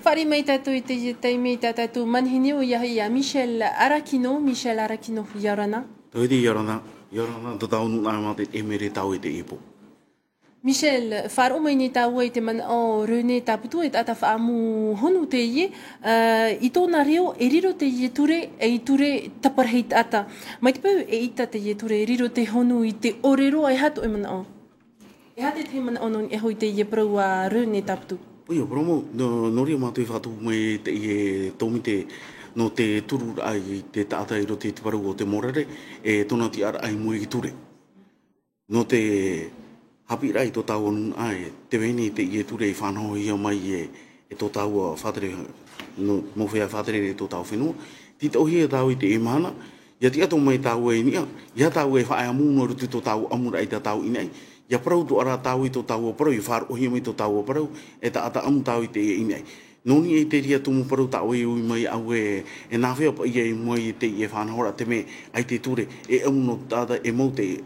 Fari mai tatu I te mai tatu manhini o ia Michel Arakino Yarana. Toidi Yarana to taunu na mate emere tau te ipo. Michel, far o mai ni tau te man o René taputu e tata whaamu honu te ie, I tōna reo e riro te ie ture e I ture taparhei tata. Mai te pau e ita te ie ture e riro te honu I te orero ai hatu e mana o. E hate te mana ono e hoi te ie prau a René taputu. Oia, promo, nori o mātui whatu mai te ie tomite no te turu ai te tata I ro te paru o te morare e tona ti ara ai mui I ture. No te hapi rai to tau anu ai te veni te ie ture I whanau ia mai e to tau a whatere no mowhea whatere re to tau whenua. Ti tau hia tau I te e mana, ia ti ato mai tau e nia, ia tau e whae amu no rutu to tau amura I ta tau inai. Ia parau to ara tau I to tau o parau, I whaar ohia mai to tau o parau, e ta ata amu tau I te e inai. Noni e te ria tumu parau tau e ui mai au e nawhea pa ia I mai te I e whanahora te me ai te ture, e amu no tata e mau te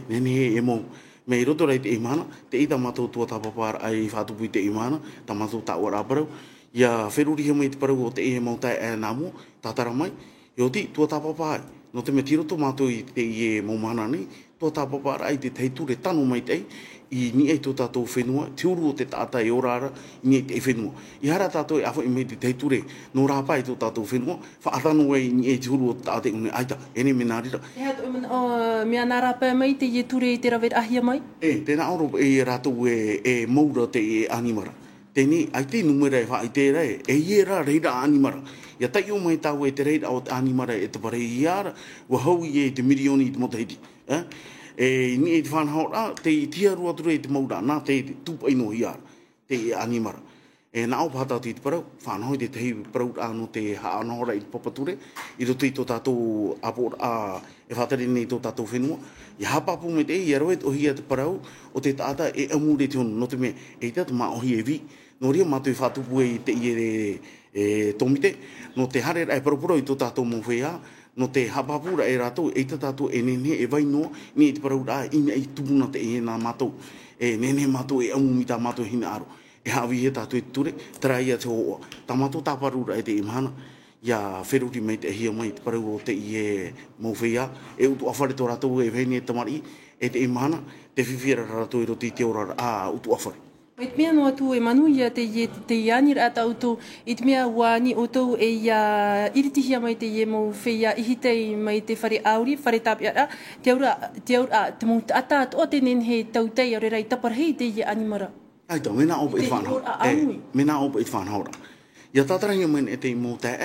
nene e mau. Me I roto rei te imana, te ita matou tua tapapara ai whatupu I te imana, ta matou tau ara parau. Ia wheruri mai te parau o te e mau tai e namo, tatara mai, i oti tua tapapara. No te me tiro to matou I te I e mau mana nei, tua tapapara ai te teiture tanu mai tei, I ni ai to tatou whenua, te uru o te tata e orara, I ni ai te whenua. I hara tatou e awha I mei te teiture, no rapa I to tatou whenua, whaatanu ai ni ai te uru o te tate une aita, ene me nārira. E hato mea nā rapa mai te ie ture I te rawet ahia mai? Tēnā oro e rātou e maura te e animara. Tēnei, ai te numera e whaai te rei, e iera reira animara. Ia tai o mai tau e te reira o te animara e te pare I ara, wa hau I e te mirioni I te motahiti. E ni e te whanahora, te tia rua ture e te maura, nā te tupa ino I ara, te e animara. E nā o pātau te parau, whanahoi te tehi parau āno te haanahora I te papature, I roto I tō tātou apora e whatare nei tō tātou whenua. I hapapu me te I aroet o hia te parau, o te tāta e amure te honu, no te me e te atu maa o hi e vi. No ria mātui whatupu e te I e tomite, no te hare rai parupura I tō tātou mowhea, no te hapapura e rātou, e te tātou e nene e wainoa, ni e te parau rā, ina I tupuna te e nā mātou, e nene mātou e amumita mātou hina aro. E hawi he tātou e ture, tara ia te hoa. Tā mātou tāparura e te imahana, ia wheruri mai te hia mai te parau o te I e mowhea, e utu awhare tō rātou e wheni e tamari, e te imahana, te whiwhira rātou I roti te ora utu awhare. Mai te mea noa tu e manu ia te ianir a tautu, I te mea wani o tau e ia iritihia mai te ie mau whea ihitei mai te whare auri, whare tāpiara, te aura, te mou ata atoa te nenhe tautei au rei taparhei te ie animara. Aita, mena opa I whanhaura. Mena opa I whanhaura. Ia tātarangi men e te I mō te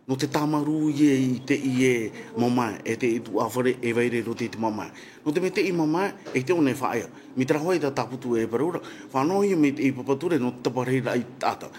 no te tamaru I te I e mamai, e te itu awhare e waire roti te mamai. No te me te I mamai, e te one whaia. Mi trahoi ta taputu e parura, whanoi me te I papature no te tapareira I tata.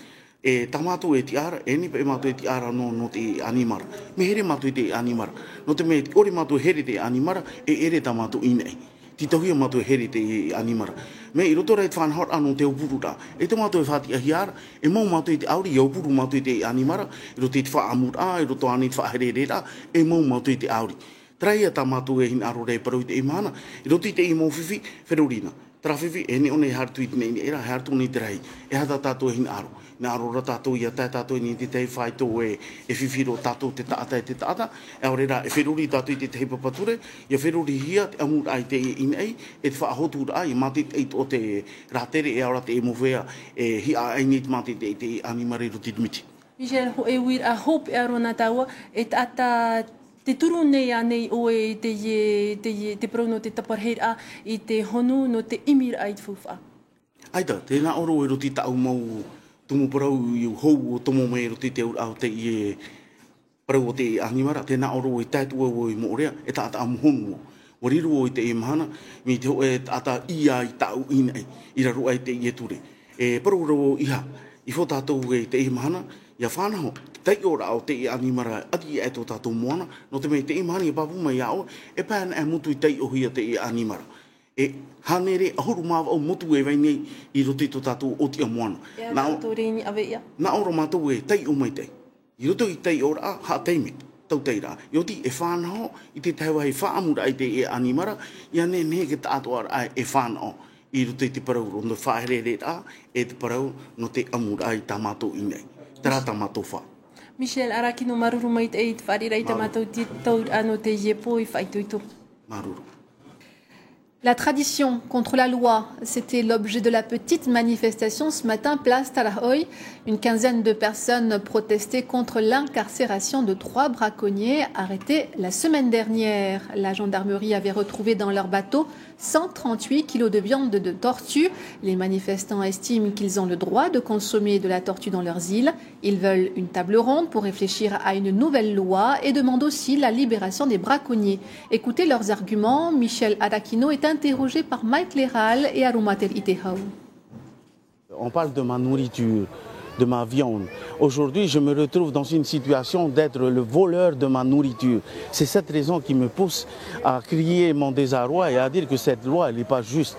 E tamatu e ti ara, e nipa e matu e ti ara no te animara. Me here matu I te animara. No te me ori matu here te animara, e ere tamatu inei. Ti tauhia matu e here te animara. Me I roto rei te whanahor anu te upuru rā. E te matu e whati ahiara, e mau matu I te auri, I upuru matu I te animara, I roto I te whaamura, I roto ani te whaherere rā, e mau matu I te auri. Traia ta matu e hina aro rei parau I te imana, I roto I te imo whiwhi, wherurina. Tra whiwhi, e ne one hartu I te nei, e ra hartu nei te rei, e hata tātou e hina aro. Nā aro ra tātou I a tai tātou ni te tei whai tō e whiwhiro tātou te taata e te taata, e ore rā, e wheruri tātou I te tei papature, ia wheruri hia te amur ai te inei, e te whaahotu rā, I mati te o te rātere e aura te e mowhea, e hi a aini te mati te animare ro tidmiti. Michel, e wir a hope e aro nā taua, e tata te turu nei a nei o e te parau no te taparhei a I te honu no te imir ai te fuwha. Aita, tēnā oro e roti tau mau tumu parau I hou o tomo mai roti te ura au te I e parau o te animara, tēnā oro e taitua o I moorea, e tāta amu honu o. Wariru o I te e mahana, mi te ho e tāta ia I tau inai, I raru ai te I e ture. E parau rau iha, I fo tātou e te e mahana, ia whanaho, tei ora au te I animara, ati e tō tātou moana, no te mei te e mahani e papu mai au, e pēna e mutu I tei ohia te e animara. E hanere ahuru mawa au motu e wainei I roti tō tātou o tia moana. Ea tātou reini awe ia. Nā ora mātou e tei o mai tei. I roto I tei ora, ha teime, tau tei rā. I oti e whānao, I te tauahi whaamura I te e animara, ia ne ke tātou ara e whānao. I rote te parau rondo whaere a e te parau no te amura i tamato inei. Tara tamato wha. Michel, araki no maruru mai te eit wharirei tamato tau ano te iepo I whaituitu. Maruru. La tradition contre la loi, c'était l'objet de la petite manifestation ce matin, place Tarahoy. Une quinzaine de personnes protestaient contre l'incarcération de 3 braconniers arrêtés la semaine dernière. La gendarmerie avait retrouvé dans leur bateau 138 kilos de viande de tortue. Les manifestants estiment qu'ils ont le droit de consommer de la tortue dans leurs îles. Ils veulent une table ronde pour réfléchir à une nouvelle loi et demandent aussi la libération des braconniers. Écoutez leurs arguments. Michel Arakino est interrogé par Mike Leral et Arumater Itehau. On parle de ma nourriture, de ma viande. Aujourd'hui, je me retrouve dans une situation d'être le voleur de ma nourriture. C'est cette raison qui me pousse à crier mon désarroi et à dire que cette loi n'est pas juste.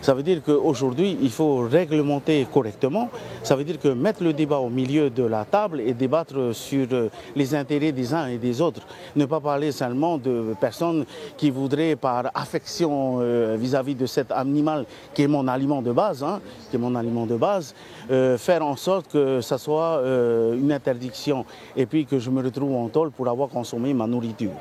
Ça veut dire qu'aujourd'hui, il faut réglementer correctement. Ça veut dire que mettre le débat au milieu de la table et débattre sur les intérêts des uns et des autres. Ne pas parler seulement de personnes qui voudraient, par affection vis-à-vis de cet animal qui est mon aliment de base, faire en sorte que ça soit une interdiction et puis que je me retrouve en tôle pour avoir consommé ma nourriture.